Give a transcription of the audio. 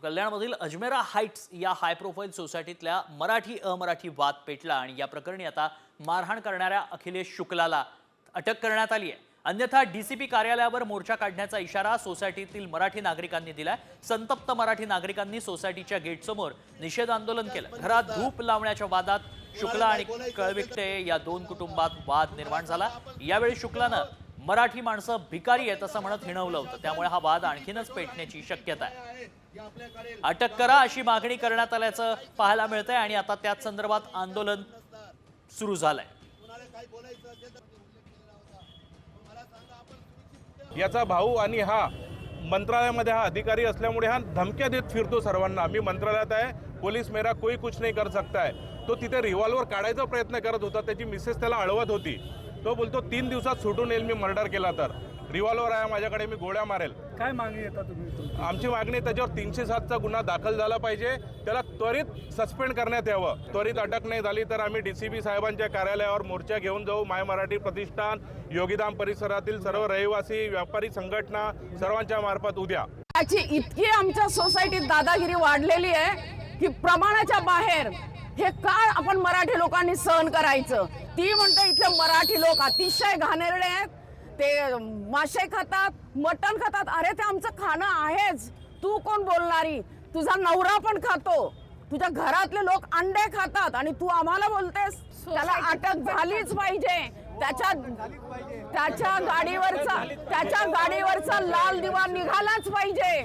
कल्याणमधील Ajmera Heights या high profile सोसायटीतल्या मराठी अमराठी वाद पेटला आणि या प्रकरणी आता मारहाण करणाऱ्या अखिलेश शुक्लाला अटक करण्यात आली आहे। अन्यथा डीसीपी कार्यालयावर मोर्चा काढण्याचा इशारा सोसायटीतील मराठी नागरिकांनी दिलाय। संतप्त मराठी नागरिकांनी सोसायटीच्या गेटसमोर निषेध आंदोलन केलं। घरात धूप लावण्याच्या वादात शुक्ला आणि कळविकटे या दोन कुटुंबात वाद निर्माण झाला। यावेळी शुक्लानं मराठी माणसं भिकारी आहेत असं म्हणत हिणवलं होतं, त्यामुळे हा वाद आणखीनच पेटण्याची शक्यता आहे। अटक करा अशी मागणी करण्यात आल्याचं पाहायला मिळतंय आणि आता त्याच संदर्भात आंदोलन सुरू झालंय। याचा भाऊ आणि हा मंत्रालयामध्ये हा अधिकारी असल्यामुळे हा धमक्या देत फिरतो सर्वांना। मी मंत्रालयात आहे, पोलीस मेरा कोई कुछ नहीं कर सकता है। तो तिथे रिव्हॉल्वर काढायचा प्रयत्न करत होता, त्याची मिसेस त्याला अडवत होती। तो बोलतो 3 दिवसात सुटून येईल मी मर्डर केला तर। रिव्हॉल्वर आहे माझ्याकडे, मी गोळ्या मारेल। काय मागणी येता तुम्ही? आमची मागणी त्याच्यावर 307चा गुन्हा दाखल झाला पाहिजे, त्याला त्वरित सस्पेंड करण्यात यावं। त्वरित अटक नाही झाली तर आम्ही डीसीपी साहेबांच्या कार्यालयावर मोर्चा घेऊन जाऊ। माय मराठी प्रतिष्ठान, योगीधाम परिसरातील सर्व रहिवासी, व्यापारी संघटना सर्वांच्या मार्फत उद्या। इतकी आमच्या सोसायटीत दादागिरी वाढलेली आहे की प्रमाणाच्या बाहेर। हे काय आपण मराठी लोकांनी सहन करायचं? ती म्हणते इथले मराठी लोक अतिशय घाणेरडे आहेत, ते मासे खातात, मटण खातात। अरे ते आमचं खाणं आहेच, तू कोण बोलणारी? तुझा नवरा पण खातो, तुझ्या घरातले लोक अंडे खातात आणि तू आम्हाला बोलतेस? त्याला अटक झालीच पाहिजे। त्याच्या गाडीवरचा लाल दिवा निघालाच पाहिजे।